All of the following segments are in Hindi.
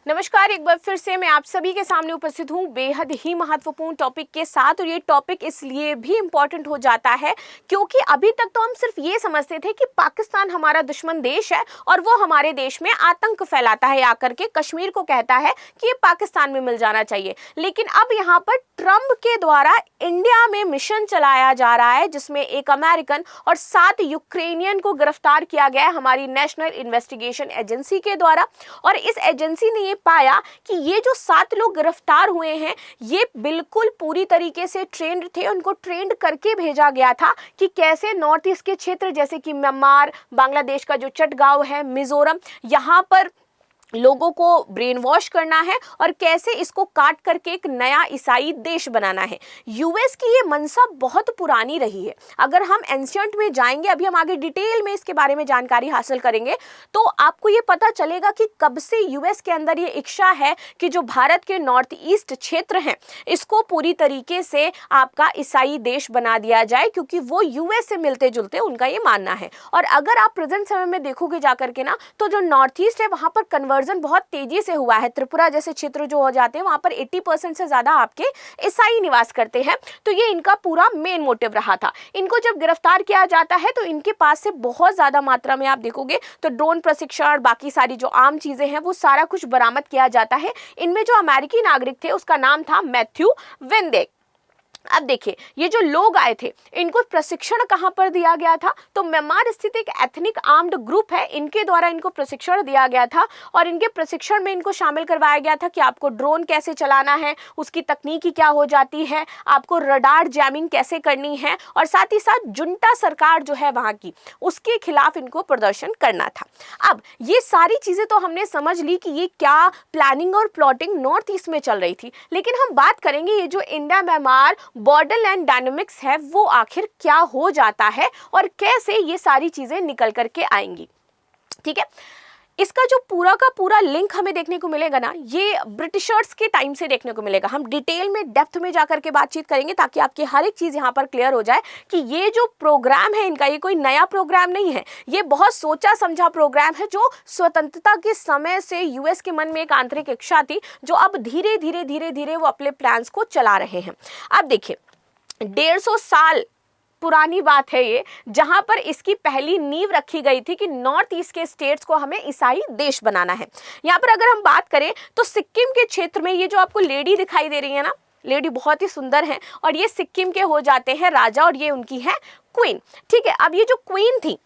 नमस्कार, एक बार फिर से मैं आप सभी के सामने उपस्थित हूँ बेहद ही महत्वपूर्ण टॉपिक के साथ। और ये टॉपिक इसलिए भी इम्पोर्टेंट हो जाता है क्योंकि अभी तक तो हम सिर्फ ये समझते थे कि पाकिस्तान हमारा दुश्मन देश है और वो हमारे देश में आतंक फैलाता है, आकर के कश्मीर को कहता है कि ये पाकिस्तान में मिल जाना चाहिए। लेकिन अब यहाँ पर ट्रंप के द्वारा इंडिया में मिशन चलाया जा रहा है जिसमें एक अमेरिकन और 7 यूक्रेनियन को गिरफ्तार किया गया है हमारी नेशनल इन्वेस्टिगेशन एजेंसी के द्वारा। और इस एजेंसी ने पाया कि ये जो 7 लोग गिरफ्तार हुए हैं ये बिल्कुल पूरी तरीके से ट्रेंड थे। उनको ट्रेंड करके भेजा गया था कि कैसे नॉर्थ ईस्ट के क्षेत्र जैसे कि म्यांमार, बांग्लादेश का जो चटगांव है, मिजोरम, यहाँ पर लोगों को ब्रेन वॉश करना है और कैसे इसको काट करके एक नया ईसाई देश बनाना है। यूएस की ये मंशा बहुत पुरानी रही है। अगर हम एंशियंट में जाएंगे, अभी हम आगे डिटेल में इसके बारे में जानकारी हासिल करेंगे, तो आपको ये पता चलेगा कि कब से यूएस के अंदर ये इच्छा है कि जो भारत के नॉर्थ ईस्ट क्षेत्र हैं इसको पूरी तरीके से आपका ईसाई देश बना दिया जाए, क्योंकि वो यूएस से मिलते जुलते उनका ये मानना है। और अगर आप प्रेजेंट समय में देखोगे जाकर के ना, तो जो नॉर्थ ईस्ट है वहां पर कन्वर्जन बहुत तेजी से हुआ है। त्रिपुरा जैसे क्षेत्र जो हो जाते हैं वहां पर 80% से ज्यादा आपके ईसाई निवास करते हैं। तो ये इनका पूरा मेन मोटिव रहा था। इनको जब गिरफ्तार किया जाता है तो इनके पास से बहुत ज्यादा मात्रा में आप देखोगे तो ड्रोन प्रशिक्षण, बाकी सारी जो आम चीजें हैं वो सारा कुछ बरामद किया जाता है। इनमें जो अमेरिकी नागरिक थे उसका नाम था मैथ्यू वेंदेक। अब देखिए, ये जो लोग आए थे इनको प्रशिक्षण कहां पर दिया गया था, तो म्यांमार स्थित एक एथनिक आर्म्ड ग्रुप है, इनके द्वारा इनको प्रशिक्षण दिया गया था। और इनके प्रशिक्षण में इनको शामिल करवाया गया था कि आपको ड्रोन कैसे चलाना है, उसकी तकनीकी क्या हो जाती है, आपको रडार जैमिंग कैसे करनी है, और साथ ही साथ जुंटा सरकार जो है वहां की उसके खिलाफ इनको प्रदर्शन करना था। अब ये सारी चीजें तो हमने समझ ली कि ये क्या प्लानिंग और प्लॉटिंग नॉर्थ ईस्ट में चल रही थी। लेकिन हम बात करेंगे ये जो India Myanmar border land dynamics है वो आखिर क्या हो जाता है और कैसे ये सारी चीजें निकल करके आएंगी। ठीक है, इसका जो पूरा का पूरा लिंक हमें देखने को मिलेगा ना, ये ब्रिटिशर्स के टाइम से देखने को मिलेगा। हम डिटेल में डेप्थ में जाकर के बातचीत करेंगे ताकि आपकी हर एक चीज यहाँ पर क्लियर हो जाए कि ये जो प्रोग्राम है इनका, ये कोई नया प्रोग्राम नहीं है। ये बहुत सोचा समझा प्रोग्राम है जो स्वतंत्रता के समय से यूएस के मन में एक आंतरिक इच्छा थी, जो अब धीरे धीरे धीरे धीरे वो अपने प्लान्स को चला रहे हैं। अब देखिए, 150 साल पुरानी बात है ये, जहां पर इसकी पहली नींव रखी गई थी कि नॉर्थ ईस्ट के स्टेट्स को हमें ईसाई देश बनाना है। यहाँ पर अगर हम बात करें तो सिक्किम के क्षेत्र में ये जो आपको लेडी दिखाई दे रही है ना, लेडी बहुत ही सुंदर है और ये सिक्किम के हो जाते हैं राजा और ये उनकी है क्वीन। ठीक है, अब ये जो क्वीन थी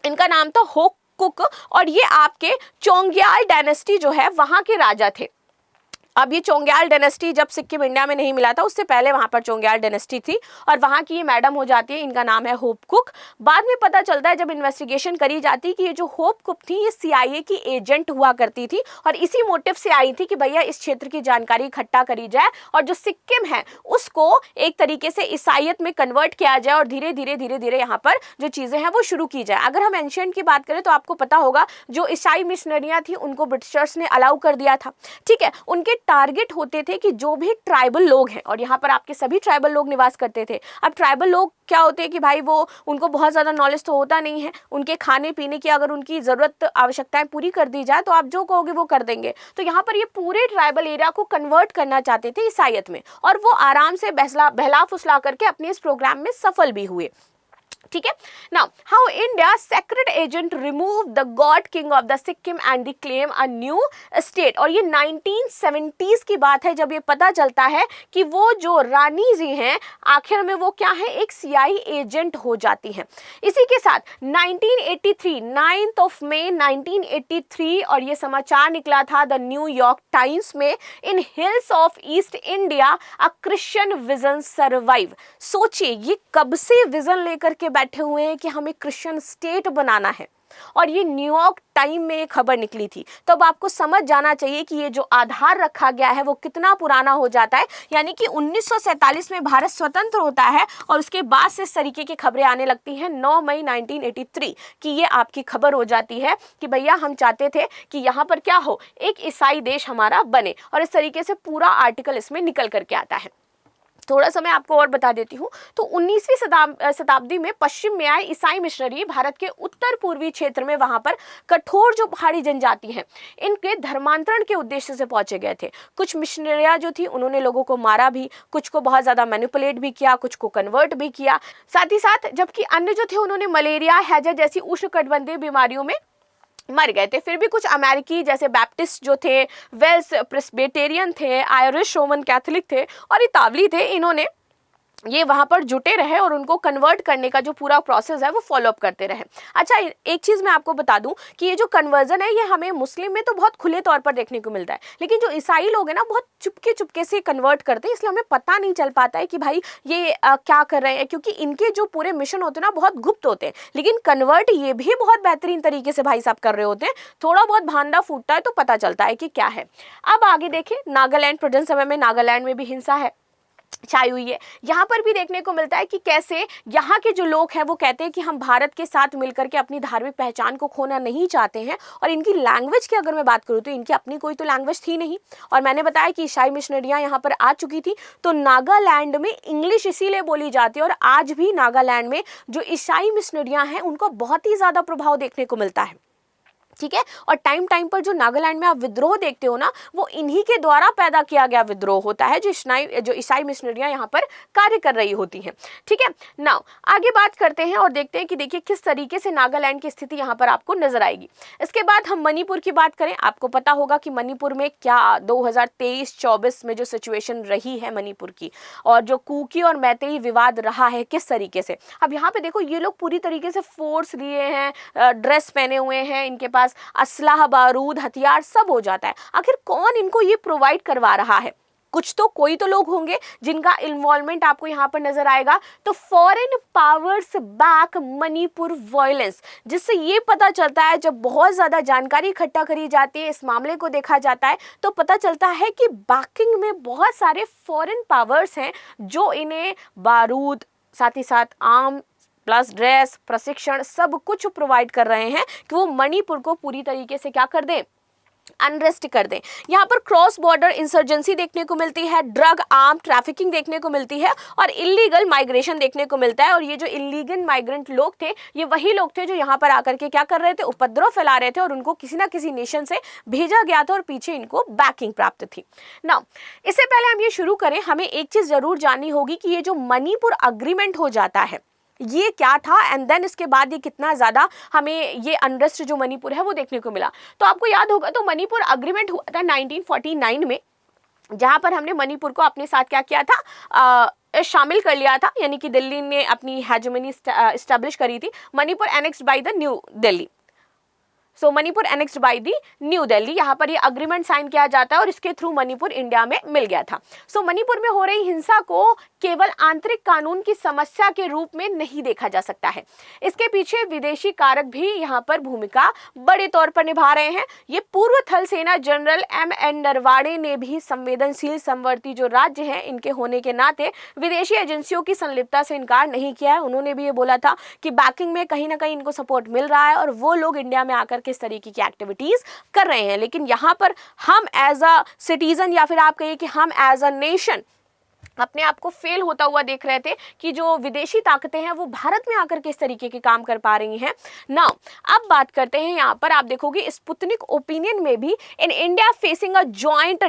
इनका नाम था होक कुक और ये आपके चोंग्याल डायनेस्टी जो है वहां के राजा थे। अब ये चोंग्याल डायनेस्टी जब सिक्किम इंडिया में नहीं मिला था उससे पहले वहां पर चोंग्याल डायनेस्टी थी और वहां की ये मैडम हो जाती है, इनका नाम है होप कुक। बाद में पता चलता है जब इन्वेस्टिगेशन करी जाती कि ये जो होप कुक थी ये सीआईए की एजेंट हुआ करती थी और इसी मोटिव से आई थी कि भैया इस क्षेत्र की जानकारी इकट्ठा करी जाए और जो सिक्किम है उसको एक तरीके से ईसाईयत में कन्वर्ट किया जाए और धीरे धीरे धीरे धीरे यहाँ पर जो चीजें हैं वो शुरू की जाए। अगर हम एंशिएंट की बात करें तो आपको पता होगा जो ईसाई मिशनरियां थी उनको ब्रिटिशर्स ने अलाउ कर दिया था। ठीक है, उनके टारगेट होते थे कि जो भी ट्राइबल लोग हैं, और यहाँ पर आपके सभी ट्राइबल लोग निवास करते थे। अब ट्राइबल लोग क्या होते हैं कि भाई वो उनको बहुत ज़्यादा नॉलेज तो होता नहीं है, उनके खाने पीने की अगर उनकी ज़रूरत आवश्यकताएं पूरी कर दी जाए तो आप जो कहोगे वो कर देंगे। तो यहाँ पर ये पूरे ट्राइबल एरिया को कन्वर्ट करना चाहते थे ईसाईयत में और वो आराम से बहला फुसला करके अपने इस प्रोग्राम में सफल भी हुए। ठीक है, now how India secret agent remove the god king of the Sikkim and claim a new state. और ये 1970s की बात है जब ये पता चलता है कि वो जो रानी जी हैं आखिर में वो क्या है, एक सीआई एजेंट हो जाती हैं। इसी के साथ 1983 9 मई 1983 और ये समाचार निकला था द न्यूयॉर्क टाइम्स में, in hills of east India a Christian vision survive. सोचिए ये कब से विजन लेकर के बैठे हुए हैं कि हमें क्रिश्चियन स्टेट बनाना है और ये न्यूयॉर्क टाइम में एक खबर निकली थी। तब आपको समझ जाना चाहिए कि ये जो आधार रखा गया है वो कितना पुराना हो जाता है। यानी कि 1947 में भारत स्वतंत्र होता है और उसके बाद से इस तरीके की खबरें आने लगती हैं 9 मई 1983 की ये आपकी खबर हो जाती है कि भैया हम चाहते थे कि यहाँ पर क्या हो, एक ईसाई देश हमारा बने, और इस तरीके से पूरा आर्टिकल इसमें निकल करके आता है। थोड़ा सा मैं आपको और बता देती हूँ। तो 19वीं शताब्दी में पश्चिम में आए ईसाई मिशनरी भारत के उत्तर पूर्वी क्षेत्र में वहां पर कठोर जो पहाड़ी जनजाति हैं इनके धर्मांतरण के उद्देश्य से पहुंचे गए थे। कुछ मिशनरियां जो थी उन्होंने लोगों को मारा भी, कुछ को बहुत ज्यादा मैनिपुलेट भी किया, कुछ को कन्वर्ट भी किया, साथ ही साथ जबकि अन्य जो थे उन्होंने मलेरिया, हैजा जैसी उष्णकटिबंधीय बीमारियों में मर गए थे। फिर भी कुछ अमेरिकी जैसे बैप्टिस्ट जो थे, वेल्स प्रेस्बिटेरियन थे, आयरिश रोमन कैथोलिक थे और इतावली थे, इन्होंने ये वहां पर जुटे रहे और उनको कन्वर्ट करने का जो पूरा प्रोसेस है वो फॉलो अप करते रहे। अच्छा, एक चीज मैं आपको बता दूं कि ये जो कन्वर्जन है ये हमें मुस्लिम में तो बहुत खुले तौर पर देखने को मिलता है, लेकिन जो ईसाई लोग हैं ना बहुत चुपके चुपके से कन्वर्ट करते हैं, इसलिए हमें पता नहीं चल पाता है कि भाई ये क्या कर रहे हैं, क्योंकि इनके जो पूरे मिशन होते हैं ना बहुत गुप्त होते हैं, लेकिन कन्वर्ट ये भी बहुत बेहतरीन तरीके से भाई साहब कर रहे होते हैं। थोड़ा बहुत भांडा फूटता है तो पता चलता है कि क्या है। अब आगे देखें, नागालैंड, प्रेजेंट समय में नागालैंड में भी हिंसा है, छाई हुई है। यहाँ पर भी देखने को मिलता है कि कैसे यहाँ के जो लोग हैं वो कहते हैं कि हम भारत के साथ मिलकर के अपनी धार्मिक पहचान को खोना नहीं चाहते हैं। और इनकी लैंग्वेज की अगर मैं बात करूँ तो इनकी अपनी कोई तो लैंग्वेज थी नहीं, और मैंने बताया कि ईसाई मिशनरियाँ यहाँ पर आ चुकी थी, तो नागालैंड में इंग्लिश इसीलिए बोली जाती है। और आज भी नागालैंड में जो ईसाई मिशनरियाँ हैं उनको बहुत ही ज़्यादा प्रभाव देखने को मिलता है, ठीक है। और टाइम टाइम पर जो नागालैंड में आप विद्रोह देखते हो ना, वो इन्हीं के द्वारा पैदा किया गया विद्रोह होता है, जो ईसाई मिशनरियां यहाँ पर कार्य कर रही होती हैं, ठीक है। नाउ आगे बात करते हैं और देखते हैं कि देखिए किस तरीके से नागालैंड की स्थिति यहाँ पर आपको नजर आएगी। इसके बाद हम मणिपुर की बात करें, आपको पता होगा कि मणिपुर में क्या 2023-24 में जो सिचुएशन रही है मणिपुर की, और जो कुकी और मैतेई विवाद रहा है किस तरीके से। अब यहाँ पे देखो ये लोग पूरी तरीके से फोर्स लिए हैं, ड्रेस पहने हुए हैं, इनके पास असलाह, बारूद, हथियार सब हो जाता है। आखिर कौन इनको ये प्रोवाइड करवा रहा है? कुछ तो कोई तो लोग होंगे जिनका इन्वॉल्वमेंट आपको यहाँ पर नजर आएगा। तो foreign powers back Manipur violence, जिससे ये पता चलता है, जब बहुत ज्यादा जानकारी इकट्ठा करी जाती है, इस मामले को देखा जाता है, तो पता चलता है कि बैकिंग में बहुत सारे फॉरेन पावर्स हैं जो इन्हें बारूद, साथ ही साथ आर्म प्लस ड्रेस, प्रशिक्षण सब कुछ प्रोवाइड कर रहे हैं कि वो मणिपुर को पूरी तरीके से क्या कर दें, अनरेस्ट कर दें। यहाँ पर क्रॉस बॉर्डर इंसर्जेंसी देखने को मिलती है, ड्रग आर्म ट्रैफिकिंग देखने को मिलती है और इलीगल माइग्रेशन देखने को मिलता है। और ये जो इलीगल माइग्रेंट लोग थे, ये वही लोग थे जो यहाँ पर आकर के क्या कर रहे थे, उपद्रव फैला रहे थे, और उनको किसी ना किसी नेशन से भेजा गया था और पीछे इनको बैकिंग प्राप्त थी। नाउ इससे पहले हम ये शुरू करें, हमें एक चीज जरूर जाननी होगी कि ये जो मणिपुर अग्रीमेंट हो जाता है ये क्या था, एंड देन इसके बाद ये कितना ज्यादा हमें ये अनरेस्ट जो मणिपुर है वो देखने को मिला। तो आपको याद होगा, तो मणिपुर अग्रीमेंट हुआ था 1949 में, जहां पर हमने मणिपुर को अपने साथ क्या किया था, शामिल कर लिया था, यानी कि दिल्ली ने अपनी हेजेमनी एस्टैब्लिश करी थी। Manipur annexed by the new Delhi, so Manipur annexed by the new Delhi, यहाँ पर ये अग्रीमेंट साइन किया जाता है और इसके थ्रू मणिपुर इंडिया में मिल गया था। सो मणिपुर में हो रही हिंसा को केवल आंतरिक कानून की समस्या के रूप में नहीं देखा जा सकता है, इसके पीछे विदेशी कारक भी यहाँ पर भूमिका बड़े तौर पर निभा रहे हैं। ये पूर्व थल सेना जनरल M.N. नरवाणे ने भी संवेदनशील समवर्ती जो राज्य हैं इनके होने के नाते विदेशी एजेंसियों की संलिप्तता से इनकार नहीं किया है। उन्होंने भी ये बोला था कि बैकिंग में कहीं ना कहीं इनको सपोर्ट मिल रहा है और वो लोग इंडिया में आकर किस तरीके की एक्टिविटीज कर रहे हैं। लेकिन यहाँ पर हम एज अ सिटीजन, या फिर आप कहिए कि हम एज अ नेशन अपने आप को फेल होता हुआ देख रहे थे कि जो विदेशी ताकतें हैं वो भारत में आकर किस तरीके के काम कर पा रही हैं। नाउ अब बात करते हैं, यहाँ पर आप देखोगे स्पुतनिक ओपिनियन में भी, in India facing a joint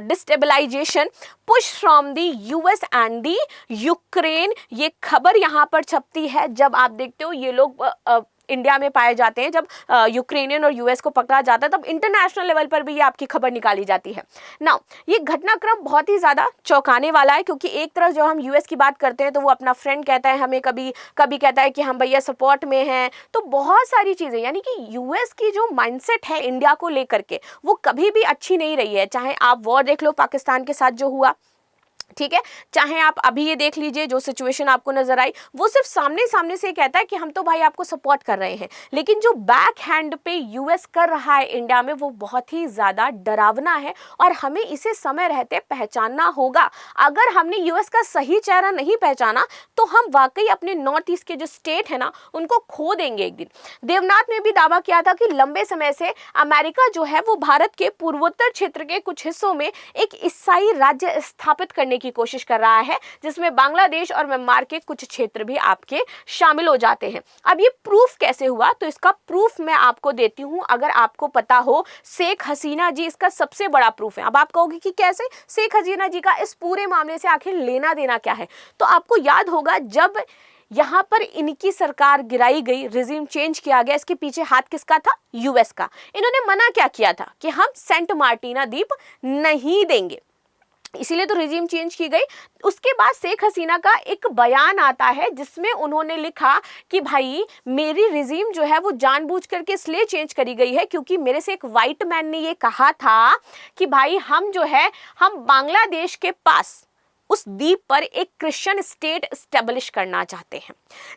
destabilisation push from the US and the Ukraine, ये खबर यहाँ पर छपती है जब आप देखते हो ये लोग इंडिया में पाए जाते हैं, जब यूक्रेनियन और यूएस को पकड़ा जाता है तब इंटरनेशनल लेवल पर भी ये आपकी खबर निकाली जाती है। नाउ ये घटनाक्रम बहुत ही ज़्यादा चौंकाने वाला है, क्योंकि एक तरफ जो हम यूएस की बात करते हैं तो वो अपना फ्रेंड कहता है, हमें कभी कभी कहता है कि हम भैया सपोर्ट में हैं, तो बहुत सारी चीज़ें, यानी कि यूएस की जो माइंडसेट है इंडिया को लेकर के वो कभी भी अच्छी नहीं रही है। चाहे आप वॉर देख लो पाकिस्तान के साथ जो हुआ, ठीक है, चाहे आप अभी ये देख लीजिए जो सिचुएशन आपको नजर आई, वो सिर्फ सामने सामने से कहता है कि हम तो भाई आपको सपोर्ट कर रहे हैं, लेकिन जो बैक हैंड पे यूएस कर रहा है इंडिया में वो बहुत ही ज्यादा डरावना है और हमें इसे समय रहते पहचानना होगा। अगर हमने यूएस का सही चेहरा नहीं पहचाना तो हम वाकई अपने नॉर्थ ईस्ट के जो स्टेट है ना उनको खो देंगे एक दिन। देवनाथ ने भी दावा किया था कि लंबे समय से अमेरिका जो है वो भारत के पूर्वोत्तर क्षेत्र के कुछ हिस्सों में एक ईसाई राज्य स्थापित करने की कोशिश कर रहा है, जिसमें बांग्लादेश और म्यांमार के कुछ क्षेत्र भी आपके शामिल हो जाते हैं। अब ये प्रूफ कैसे हुआ, तो इसका प्रूफ मैं आपको देती हूं। अगर आपको पता हो, शेख हसीना जी इसका सबसे बड़ा प्रूफ है। अब आप कहोगे कि कैसे, शेख हसीना जी का इस पूरे मामले से आखिर लेना देना क्या है? तो आपको याद होगा, जब यहां पर इनकी सरकार गिराई गई, रिजीम चेंज किया गया, इसके पीछे हाथ किसका था? यूएस का। इन्होंने मना क्या किया था कि हम सेंट मार्टिना द्वीप नहीं देंगे, इसीलिए तो रिजीम चेंज की गई। उसके बाद शेख हसीना का एक बयान आता है जिसमें उन्होंने लिखा कि भाई मेरी रिजीम जो है वो जानबूझ करके इसलिए चेंज करी गई है क्योंकि मेरे से एक वाइट मैन ने ये कहा था कि भाई हम जो है, हम बांग्लादेश के पास उस द्वीप पर एक क्रिश्चियन स्टेट स्टेब्लिश करना चाहते हैं।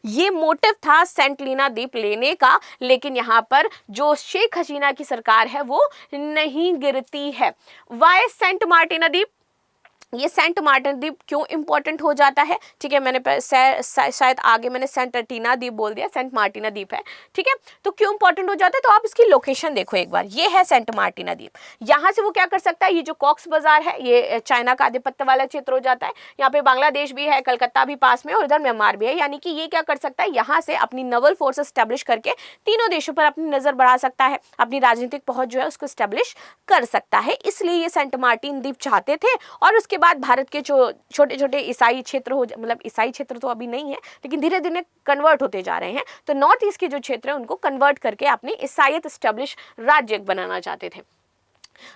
ये मोटिव था सेंट लीना द्वीप लेने का, लेकिन यहाँ पर जो शेख हसीना की सरकार है वो नहीं गिरती है। वाई सेंट मार्टिना द्वीप? ये सेंट मार्टिन द्वीप क्यों इंपॉर्टेंट हो जाता है? ठीक है, मैंने शायद आगे मैंने सेंट टीना द्वीप बोल दिया, सेंट मार्टिना द्वीप है। ठीक है, तो क्यों इंपॉर्टेंट हो जाता है? तो आप इसकी लोकेशन देखो एक बार, ये है सेंट मार्टिना द्वीप। यहाँ से वो क्या कर सकता है, ये जो कॉक्स बाजार है ये चाइना का आधिपत्य वाला क्षेत्र हो जाता है। यहाँ पे बांग्लादेश भी है, कलकत्ता भी पास में, और इधर म्यांमार भी है। यानी कि ये क्या कर सकता है, यहाँ से अपनी नवल फोर्स स्टैब्लिश करके तीनों देशों पर अपनी नजर बढ़ा सकता है, अपनी राजनीतिक पहुंच जो है उसको स्टैब्लिश कर सकता है। इसलिए ये सेंट मार्टिन द्वीप चाहते थे। और उसके बाद भारत के जो छोटे छोटे ईसाई क्षेत्र हो, मतलब ईसाई क्षेत्र तो अभी नहीं है लेकिन धीरे धीरे कन्वर्ट होते जा रहे हैं, तो नॉर्थ ईस्ट के जो क्षेत्र है उनको कन्वर्ट करके अपने ईसाईयत स्टैब्लिश राज्य बनाना चाहते थे।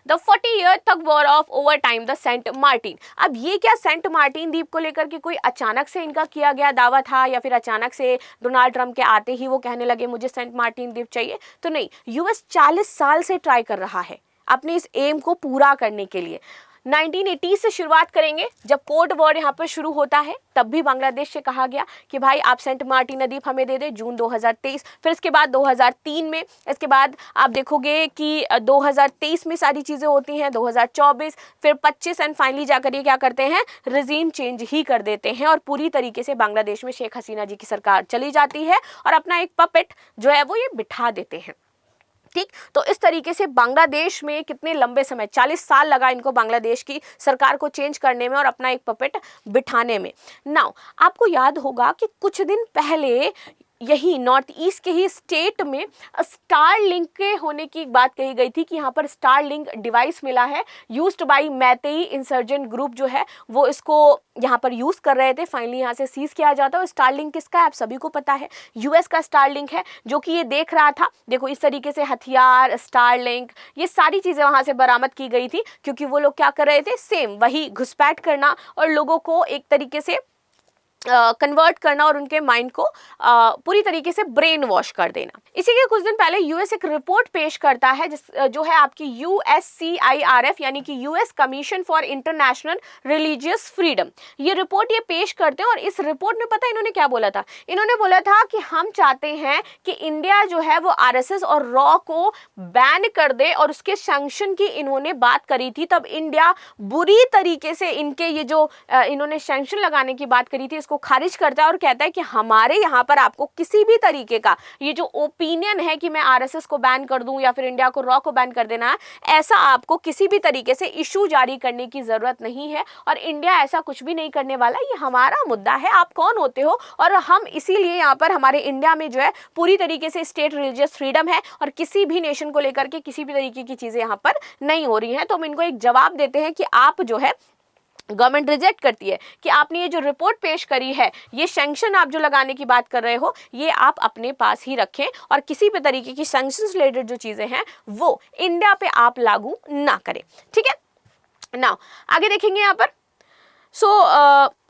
The 40-year tug war of overtime the Saint Martin. अब ये क्या सेंट मार्टिन द्वीप को लेकर के कोई अचानक से इनका किया गया दावा था, या फिर अचानक से डोनाल्ड ट्रंप के आते ही वो कहने लगे मुझे सेंट मार्टिन द्वीप चाहिए? तो नहीं, यूएस 40 साल से ट्राई कर रहा है अपने इस एम को पूरा करने के लिए। 1980 से शुरुआत करेंगे, जब कोल्ड वॉर यहाँ पर शुरू होता है, तब भी बांग्लादेश से कहा गया कि भाई आप सेंट मार्टिना द्वीप हमें दे दे, जून 2023। फिर इसके बाद 2003 में, इसके बाद आप देखोगे कि 2023 में सारी चीज़ें होती हैं, 2024, फिर 25 एंड फाइनली जाकर ये क्या करते हैं, रिजीम चेंज ही कर देते हैं और पूरी तरीके से बांग्लादेश में शेख हसीना जी की सरकार चली जाती है और अपना एक पपेट जो है वो ये बिठा देते हैं। ठीक, तो इस तरीके से बांग्लादेश में कितने लंबे समय, 40 साल लगा इनको बांग्लादेश की सरकार को चेंज करने में और अपना एक पपेट बिठाने में। नाउ आपको याद होगा कि कुछ दिन पहले यही नॉर्थ ईस्ट के ही स्टेट में स्टार लिंक के होने की बात कही गई थी कि यहाँ पर स्टार लिंक डिवाइस मिला है, used by Meitei insurgent group जो है वो इसको यहाँ पर यूज कर रहे थे। फाइनली यहाँ से सीज किया जाता है। और स्टार लिंक किसका है आप सभी को पता है, यूएस का स्टार लिंक है, जो कि ये देख रहा था। देखो इस तरीके से हथियार, स्टार लिंक, ये सारी चीजें वहां से बरामद की गई थी, क्योंकि वो लोग क्या कर रहे थे, सेम वही घुसपैठ करना और लोगों को एक तरीके से कन्वर्ट करना और उनके माइंड को पूरी तरीके से ब्रेन वॉश कर देना। इसी के कुछ दिन पहले यूएस एक रिपोर्ट पेश करता है जो है आपकी USCIRF यानी कि US commission for international religious freedom. ये रिपोर्ट ये पेश करते हैं और इस रिपोर्ट में पता है इन्होंने क्या बोला था, इन्होंने बोला था कि हम चाहते हैं कि इंडिया जो है वो आरएसएस और रॉ को बैन कर दे, और उसके सैंक्शन की इन्होंने बात करी थी। तब इंडिया बुरी तरीके से इनके ये जो इन्होंने सैंक्शन लगाने की बात करी थी को खारिज करता है और कहता है कि हमारे यहाँ पर आपको किसी भी तरीके का ये जो ओपिनियन है कि मैं आरएसएस को बैन कर दूं या फिर इंडिया को रॉ को बैन कर देना है, ऐसा आपको किसी भी तरीके से इशू जारी करने की जरूरत नहीं है और इंडिया ऐसा कुछ भी नहीं करने वाला। ये हमारा मुद्दा है, आप कौन होते हो? और हम इसीलिए यहाँ पर हमारे इंडिया में जो है पूरी तरीके से स्टेट रिलीजियस फ्रीडम है और किसी भी नेशन को लेकर के किसी भी तरीके की चीजें यहाँ पर नहीं हो रही हैं। तो हम इनको एक जवाब देते हैं कि आप जो है, गवर्नमेंट रिजेक्ट करती है कि आपने ये जो रिपोर्ट पेश करी है, ये सैंक्शन आप जो लगाने की बात कर रहे हो, ये आप अपने पास ही रखें और किसी भी तरीके की सैंक्शंस रिलेटेड जो चीजें हैं वो इंडिया पे आप लागू ना करें। ठीक है, नाउ आगे देखेंगे यहाँ पर।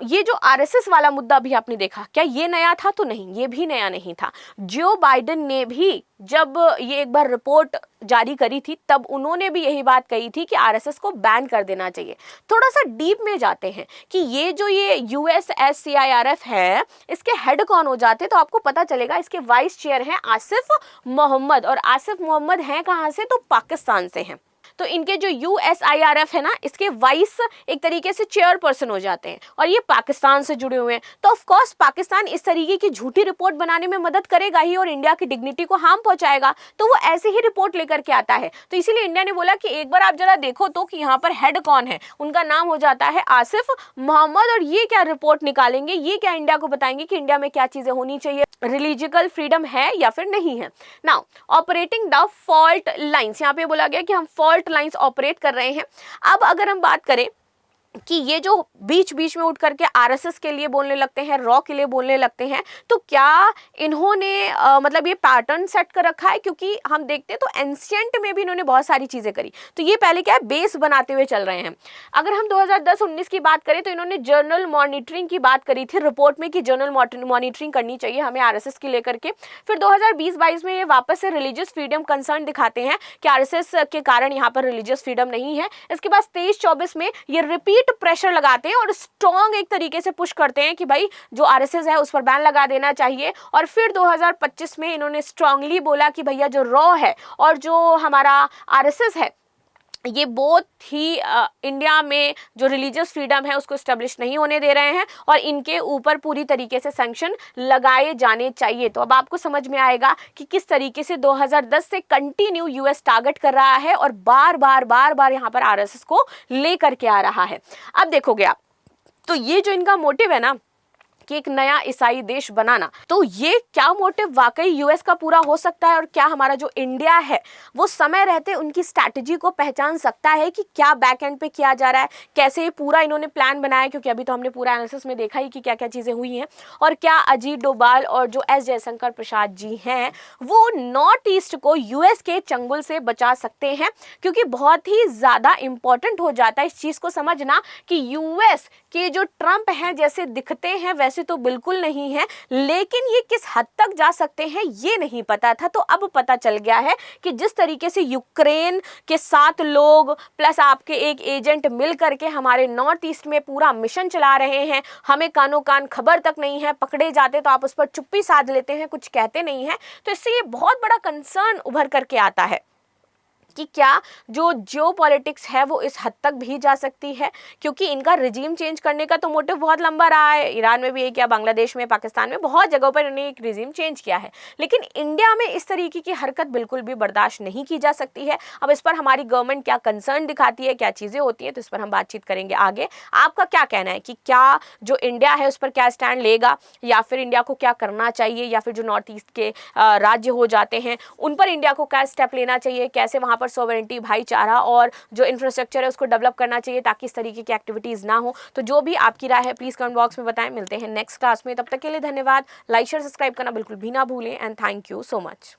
ये जो आरएसएस वाला मुद्दा भी आपने देखा, क्या ये नया था? तो नहीं, ये भी नया नहीं था। जो बाइडेन ने भी जब ये एक बार रिपोर्ट जारी करी थी, तब उन्होंने भी यही बात कही थी कि आरएसएस को बैन कर देना चाहिए। थोड़ा सा डीप में जाते हैं कि ये जो ये USCIRF है, इसके हेड कौन हो जाते, तो आपको पता चलेगा इसके वाइस चेयर हैं आसिफ मोहम्मद। और आसिफ मोहम्मद हैं कहाँ से? तो पाकिस्तान से हैं। तो इनके जो USIRF है ना, इसके वाइस एक तरीके से चेयरपर्सन हो जाते हैं और ये पाकिस्तान से जुड़े हुए हैं। तो ऑफ कोर्स पाकिस्तान इस तरीके की झूठी रिपोर्ट बनाने में मदद करेगा ही और इंडिया की डिग्निटी को हार्म पहुंचाएगा, तो वो ऐसे ही रिपोर्ट लेकर के आता है। तो इसीलिए इंडिया ने बोला कि एक बार आप जरा देखो तो कि यहाँ पर हेड कौन है। उनका नाम हो जाता है आसिफ मोहम्मद और ये क्या रिपोर्ट निकालेंगे, ये क्या इंडिया को बताएंगे कि इंडिया में क्या चीजें होनी चाहिए, रिलीजिकल फ्रीडम है या फिर नहीं है। Now operating the fault lines, यहाँ पे बोला गया कि हम फॉल्ट लाइंस ऑपरेट कर रहे हैं। अब अगर हम बात करें कि ये जो बीच बीच में उठ करके आरएसएस के लिए बोलने लगते हैं, रॉ के लिए बोलने लगते हैं, तो क्या इन्होंने मतलब ये पैटर्न सेट कर रखा है? क्योंकि हम देखते हैं तो एंशियंट में भी इन्होंने बहुत सारी चीजें करी, तो ये पहले क्या है बेस बनाते हुए चल रहे हैं। अगर हम 2010-19 की बात करें तो इन्होंने जर्नल मॉनिटरिंग की बात करी थी रिपोर्ट में कि जर्नल मॉनिटरिंग करनी चाहिए हमें आरएसएस की लेकर के। फिर 2020-22 में ये वापस से रिलीजियस फ्रीडम कंसर्न दिखाते हैं कि आरएसएस के कारण यहाँ पर रिलीजियस फ्रीडम नहीं है। इसके बाद 23-24 में ये रिपीट प्रेशर लगाते हैं और स्ट्रॉन्ग एक तरीके से पुश करते हैं कि भाई जो आरएसएस है उस पर बैन लगा देना चाहिए। और फिर 2025 में इन्होंने स्ट्रांगली बोला कि भैया जो रॉ है और जो हमारा आरएसएस है ये बहुत ही इंडिया में जो रिलीजियस फ्रीडम है उसको स्टेब्लिश नहीं होने दे रहे हैं और इनके ऊपर पूरी तरीके से सैंक्शन लगाए जाने चाहिए। तो अब आपको समझ में आएगा कि किस तरीके से 2010 से कंटिन्यू यूएस टारगेट कर रहा है और बार बार यहाँ पर आरएसएस को लेकर के आ रहा है। अब देखोगे आप तो ये जो इनका मोटिव है ना कि एक नया ईसाई देश बनाना, तो ये क्या मोटिव वाकई यूएस का पूरा हो सकता है? और क्या हमारा जो इंडिया है वो समय रहते उनकी स्ट्रैटेजी को पहचान सकता है कि क्या बैक एंड पे किया जा रहा है, कैसे ये पूरा इन्होंने प्लान बनाया? क्योंकि अभी तो हमने पूरा एनालिसिस में देखा ही कि क्या क्या चीजें हुई हैं। और क्या अजीत डोभाल और जो एस जयशंकर प्रसाद जी हैं वो नॉर्थ ईस्ट को यूएस के चंगुल से बचा सकते हैं? क्योंकि बहुत ही ज्यादा इंपॉर्टेंट हो जाता है इस चीज को समझना कि यूएस के जो ट्रंप हैं जैसे दिखते हैं वैसे तो बिल्कुल नहीं है, लेकिन ये किस हद तक जा सकते हैं ये नहीं पता था। तो अब पता चल गया है कि जिस तरीके से यूक्रेन के 7 लोग प्लस आपके एक एजेंट मिल करके हमारे नॉर्थ ईस्ट में पूरा मिशन चला रहे हैं, हमें कानों कान खबर तक नहीं है, पकड़े जाते तो आप उस पर चुप्पी साध लेते हैं, कुछ कहते नहीं है। तो इससे ये बहुत बड़ा कंसर्न उभर करके आता है कि क्या जो जियोपॉलिटिक्स है वो इस हद तक भी जा सकती है। क्योंकि इनका रिजीम चेंज करने का तो मोटिव बहुत लंबा रहा है, ईरान में भी किया, बांग्लादेश में, पाकिस्तान में, बहुत जगहों पर इन्होंने एक रिजीम चेंज किया है। लेकिन इंडिया में इस तरीके की हरकत बिल्कुल भी बर्दाश्त नहीं की जा सकती है। अब इस पर हमारी गवर्नमेंट क्या कंसर्न दिखाती है, क्या चीज़ें होती हैं, तो इस पर हम बातचीत करेंगे आगे। आपका क्या कहना है कि क्या जो इंडिया है उस पर क्या स्टैंड लेगा, या फिर इंडिया को क्या करना चाहिए, या फिर जो नॉर्थ ईस्ट के राज्य हो जाते हैं उन पर इंडिया को क्या स्टेप लेना चाहिए, कैसे वहाँ पर सॉवरेंटी, भाईचारा और जो इंफ्रास्ट्रक्चर है उसको डेवलप करना चाहिए ताकि इस तरीके की एक्टिविटीज़ ना हो। तो जो भी आपकी राय है प्लीज़ कमेंट बॉक्स में बताएं। मिलते हैं नेक्स्ट क्लास में, तब तक के लिए धन्यवाद। लाइक शेयर सब्सक्राइब करना बिल्कुल भी ना भूलें and thank you so much.